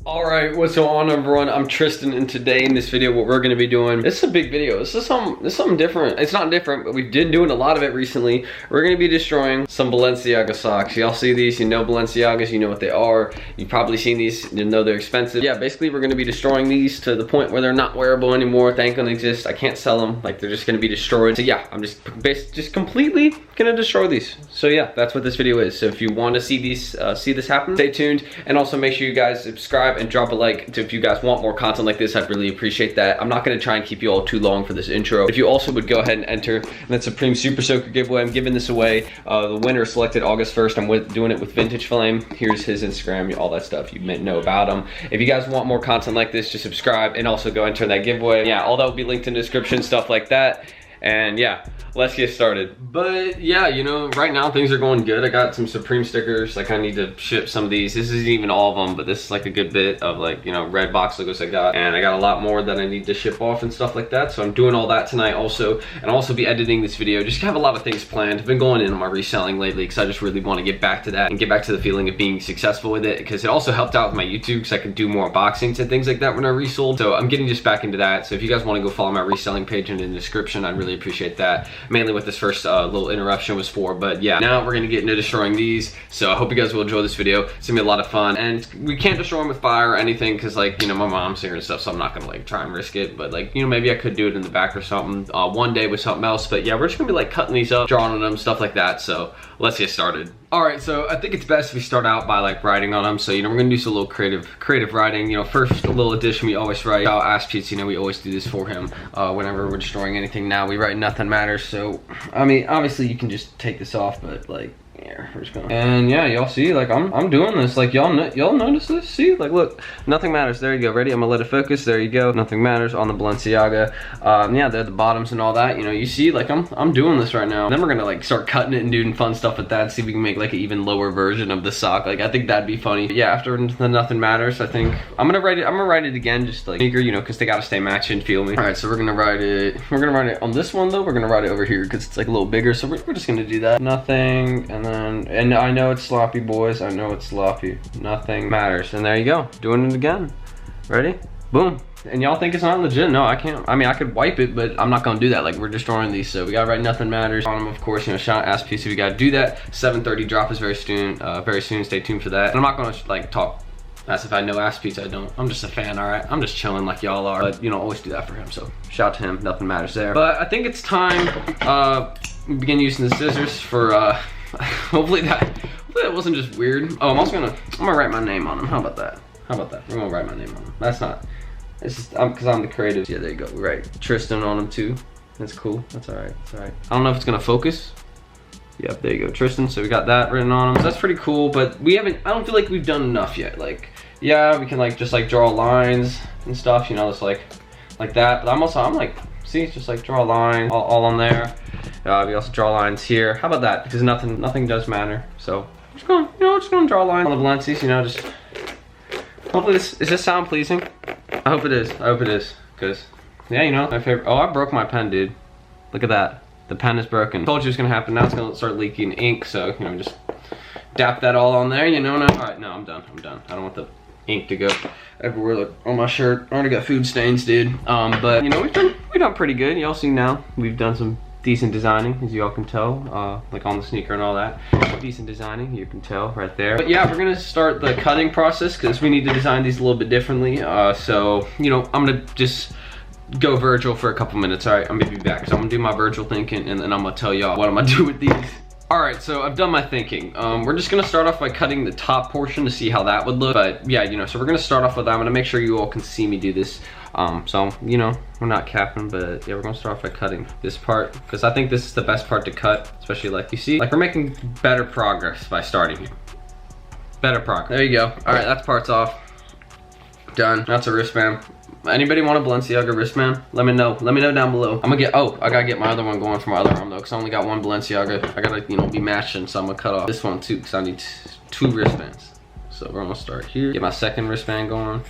Alright, what's going on everyone? I'm Tristan, and today in this video what we're going to be doing, this is a big video. This is something different. It's not different, but we've been doing a lot of it recently. We're going to be destroying some Balenciaga socks. Y'all see these, you know Balenciagas, you know what they are. You've probably seen these, you know they're expensive. Yeah, basically we're going to be destroying these to the point where they're not wearable anymore. They ain't going to exist. I can't sell them. Like, they're just going to be destroyed. So yeah, I'm just completely going to destroy these. So yeah, that's what this video is. So if you want to see these, see this happen, stay tuned, and also make sure you guys subscribe and drop a like if you guys want more content like this. I'd really appreciate that. I'm not going to try and keep you all too long for this intro. If you also would go ahead and enter that Supreme Super Soaker giveaway, I'm giving this away. The winner selected August 1st. I'm doing it with Vintage Flame. Here's his Instagram, all that stuff you may know about him. If you guys want more content like this, just subscribe and also go enter that giveaway. Yeah, all that will be linked in the description, stuff like that. And yeah, let's get started. But yeah, you know, right now things are going good. I got some Supreme stickers. Like, I need to ship some of these. This isn't even all of them, but this is like a good bit of, like, you know, red box logos I got. And I got a lot more that I need to ship off and stuff like that. So I'm doing all that tonight also. And I'll also be editing this video. Just have a lot of things planned. I've been going in on my reselling lately because I just really want to get back to that and get back to the feeling of being successful with it, because it also helped out with my YouTube because I could do more unboxings and things like that when I resold. So I'm getting just back into that. So if you guys want to go follow my reselling page in the description, I'd really appreciate that. Mainly what this first little interruption was for. But yeah, now we're gonna get into destroying these. So I hope you guys will enjoy this video. It's gonna be a lot of fun, and we can't destroy them with fire or anything because, like, you know, my mom's here and stuff, so I'm not gonna like try and risk it. But, like, you know, maybe I could do it in the back or something one day with something else. But yeah, we're just gonna be like cutting these up, drawing on them, stuff like that. So let's get started. All right, so I think it's best if we start out by like writing on them. So, you know, we're gonna do some little creative writing. You know, first, a little addition we always write. Ask Pete, you know, we always do this for him whenever we're destroying anything. Now we write nothing matters. So I mean, obviously you can just take this off, but like, yeah, we're just gonna. And yeah, y'all see, like, I'm doing this. Like, y'all notice this? See, like, look, nothing matters. There you go. Ready? I'm gonna let it focus. There you go. Nothing matters on the Balenciaga. Yeah, they're the bottoms and all that. You know, you see, like, I'm doing this right now. Then we're gonna like start cutting it and doing fun stuff with that. See if we can make like an even lower version of the sock. Like, I think that'd be funny. But yeah, after the nothing matters, I think I'm gonna write it again, just like bigger, you know, because they gotta stay matching. Feel me? All right, so we're gonna write it. We're gonna write it on this one though. We're gonna write it over here because it's like a little bigger. So we're just gonna do that. Nothing, and I know it's sloppy, boys. I know it's sloppy. Nothing matters. And there you go. Doing it again. Ready? Boom. And y'all think it's not legit? No, I can't. I mean, I could wipe it, but I'm not gonna do that. Like, we're destroying these, so we gotta write nothing matters on them, of course. You know, shout out Ask Pete, so we gotta do that. 7:30 drop is very soon. Stay tuned for that. And I'm not gonna like talk as if I know Ask Pete. I don't. I'm just a fan, all right? I'm just chilling like y'all are. But, you know, always do that for him. So shout out to him. Nothing matters there. But I think it's time we begin using the scissors for hopefully that wasn't just weird. Oh, I'm gonna write my name on them. How about that? How about that? We're gonna write my name on them. That's not. It's just because I'm the creative. Yeah, there you go. We write Tristan on them too. That's cool. That's all right. That's all right. I don't know if it's gonna focus. Yep, there you go, Tristan. So we got that written on them. So that's pretty cool. But we haven't. I don't feel like we've done enough yet. Like, yeah, we can like just like draw lines and stuff. You know, it's like that. But I'm like, see, it's just like draw a line all on there. We also draw lines here. How about that? Because nothing does matter. So I'm just going, you know, just gonna draw a line on the Balenciagas. You know, just hopefully does this sound pleasing? I hope it is. I hope it is. Cause yeah, you know, my favorite. Oh, I broke my pen, dude. Look at that. The pen is broken. Told you it was gonna happen. Now it's gonna start leaking ink. So, you know, just dap that all on there. You know. All right, no, I'm done. I'm done. I don't want the ink to go everywhere. Look on my shirt. I already got food stains, dude. But you know, we've done pretty good. Y'all see now we've done some decent designing, as you all can tell, like on the sneaker and all that. Decent designing, you can tell right there. But yeah, we're gonna start the cutting process because we need to design these a little bit differently. So, you know, I'm gonna just go Virgil for a couple minutes. All right, I'm gonna be back. So I'm gonna do my Virgil thinking, and then I'm gonna tell y'all what I'm gonna do with these. All right, so I've done my thinking. We're just gonna start off by cutting the top portion to see how that would look. But yeah, you know, so we're gonna start off with that. I'm gonna make sure you all can see me do this. So, you know, we're not capping, but yeah, we're gonna start off by cutting this part because I think this is the best part to cut, especially like you see, like we're making better progress by starting here. Better progress. There you go. All right, that part's off. Done. That's a wristband. Anybody want a Balenciaga wristband? Let me know. Let me know down below. I'm gonna get, oh, I gotta get my other one going for my other arm though, because I only got one Balenciaga. I gotta, you know, be matching, so I'm gonna cut off this one too, because I need 2 wristbands. So we're gonna start here. Get my second wristband going.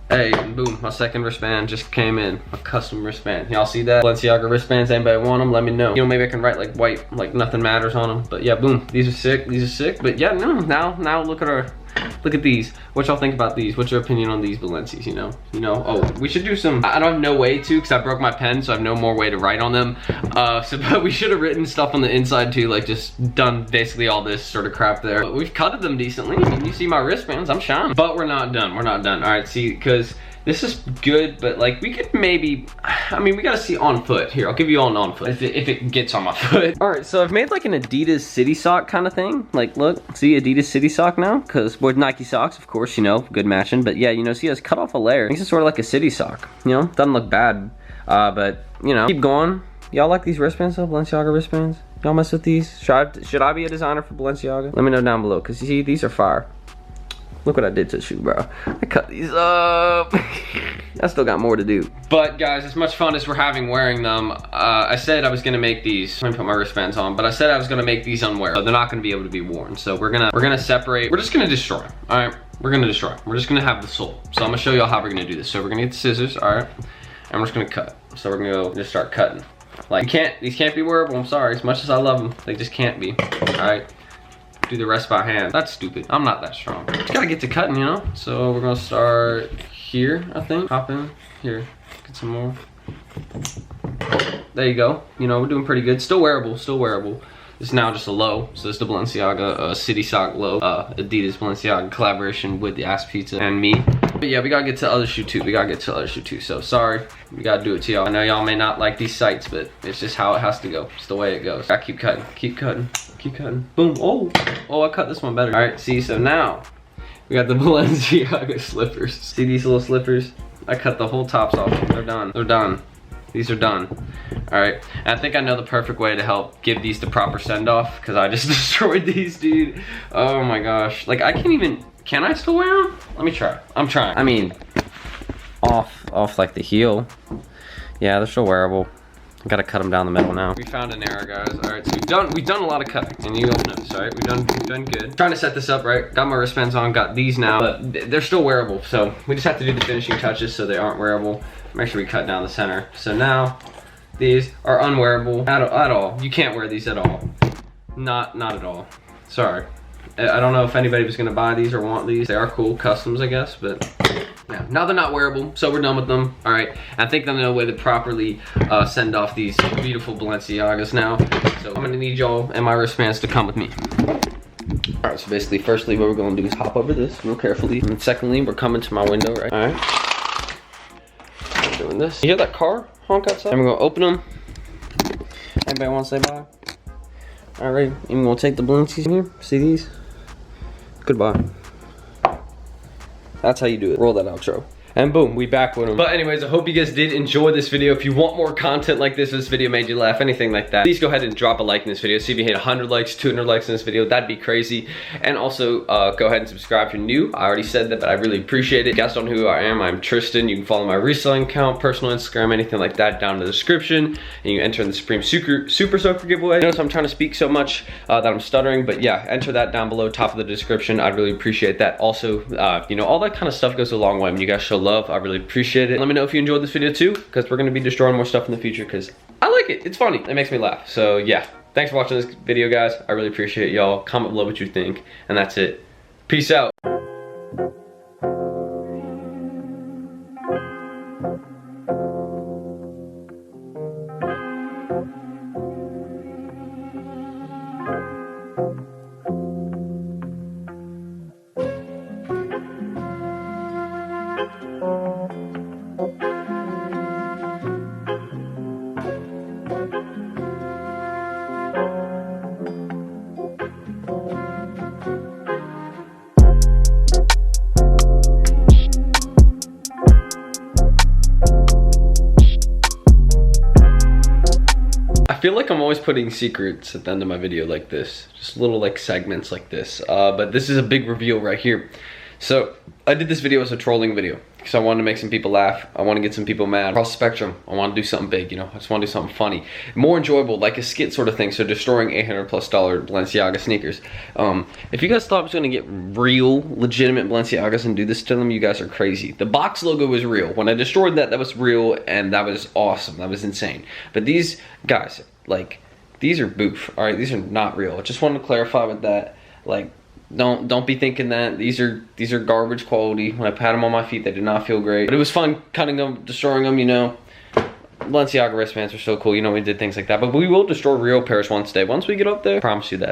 Hey, and boom, my second wristband just came in. A custom wristband. Y'all see that? Balenciaga wristbands, anybody want them, let me know. You know, maybe I can write like white, like nothing matters on them. But yeah, boom, these are sick, these are sick. But yeah, no, now look at these. What y'all think about these? What's your opinion on these Balenci's, you know? Oh, we should do some, I don't have no way to, because I broke my pen, so I have no more way to write on them. But we should have written stuff on the inside too, like just done basically all this sort of crap there. But we've cutted them decently. I mean, you see my wristbands, I'm shining. But we're not done, we're not done. All right, see, because this is good, but like we could maybe, I mean, we gotta see on foot. Here, I'll give you all an on foot if it gets on my foot. All right, so I've made like an Adidas city sock kind of thing. Like, look, see Adidas city sock now? Because with Nike socks, of course, you know, good matching. But yeah, you know, see, it's cut off a layer. Makes it sort of like a city sock, you know? Doesn't look bad, but you know, keep going. Y'all like these wristbands though, Balenciaga wristbands? Y'all mess with these? Should I be a designer for Balenciaga? Let me know down below, because you see, these are fire. Look what I did to the shoe, bro. I cut these up. I still got more to do. But guys, as much fun as we're having wearing them, I said I was gonna make these, let me put my wristbands on, but I said I was gonna make these unwearable. So they're not gonna be able to be worn. So we're gonna separate, we're just gonna destroy them, all right? We're gonna destroy them. We're just gonna have the sole. So I'm gonna show y'all how we're gonna do this. So we're gonna get the scissors, all right? And we're just gonna cut. So we're gonna go just start cutting. Like, these can't be wearable, I'm sorry. As much as I love them, they just can't be, all right? Do the rest by hand. That's stupid. I'm not that strong. Just gotta get to cutting, you know? So we're gonna start here, I think. Hop in. Here. Get some more. There you go. You know, we're doing pretty good. Still wearable, still wearable. It's now just a low. So it's the Balenciaga City Sock low. Adidas Balenciaga collaboration with the Ass Pizza and me. But yeah, we gotta get to the other shoe too. We gotta get to the other shoe too. So sorry, we gotta do it to y'all. I know y'all may not like these sights, but it's just how it has to go. It's the way it goes. I keep cutting, keep cutting, keep cutting. Boom. Oh, I cut this one better. All right, see, so now we got the Balenciaga slippers. See these little slippers? I cut the whole tops off. They're done. They're done. These are done. All right, and I think I know the perfect way to help give these the proper send off, because I just destroyed these, dude. Oh my gosh. Like, I can't even, can I still wear them? Let me try. I'm trying. I mean, off like the heel. Yeah, they're still wearable. I gotta cut them down the middle now. We found an error, guys. All right, so we've done a lot of cutting, and you all know this, all right? We've done good. Trying to set this up, right? Got my wristbands on, got these now, but they're still wearable. So we just have to do the finishing touches so they aren't wearable. Make sure we cut down the center. So now these are unwearable at all. You can't wear these at all. Not at all. Sorry. I don't know if anybody was gonna buy these or want these. They are cool, customs, I guess, but yeah. Now they're not wearable, so we're done with them. All right, I think I know a way to properly send off these beautiful Balenciagas now. So I'm gonna need y'all and my wristbands to come with me. All right, so basically, firstly, what we're gonna do is hop over this real carefully. And secondly, we're coming to my window, right? All right. Doing this. You hear that car honk outside? And we're gonna open them. Anybody wanna say bye? All right, I'm gonna take the Balenciagas in here. See these? Goodbye. That's how you do it. Roll that outro. And boom, we back with them. But anyways, I hope you guys did enjoy this video. If you want more content like this video made you laugh, anything like that, please go ahead and drop a like in this video. See if you hit 100 likes, 200 likes in this video. That'd be crazy. And also, go ahead and subscribe if you're new. I already said that, but I really appreciate it. If you guys don't know who I am, I'm Tristan. You can follow my reselling account, personal Instagram, anything like that down in the description. And you enter in the Supreme Super Soaker giveaway. Notice I'm trying to speak so much that I'm stuttering, but yeah, enter that down below, top of the description. I'd really appreciate that. Also, you know, all that kind of stuff goes a long way. When you guys show love, I really appreciate it. Let me know if you enjoyed this video too, because we're going to be destroying more stuff in the future, because I like it. It's funny. It makes me laugh. So yeah, thanks for watching this video, guys. I really appreciate y'all. Comment below what you think, and that's it. Peace out. I feel like I'm always putting secrets at the end of my video like this, just little like segments like this, but this is a big reveal right here. So I did this video as a trolling video, because I wanted to make some people laugh. I want to get some people mad. Across the spectrum, I want to do something big, you know. I just want to do something funny. More enjoyable, like a skit sort of thing. So destroying $800+ Balenciaga sneakers. If you guys thought I was going to get real, legitimate Balenciagas and do this to them, you guys are crazy. The box logo was real. When I destroyed that, that was real, and that was awesome. That was insane. But these guys, like, these are boof. All right, these are not real. I just wanted to clarify with that. Like, don't be thinking that these are garbage quality. When I pat them on my feet, they did not feel great. But it was fun cutting them, destroying them, you know. Balenciaga wristbands are so cool. You know, we did things like that. But we will destroy real pairs once we get up there. I promise you that.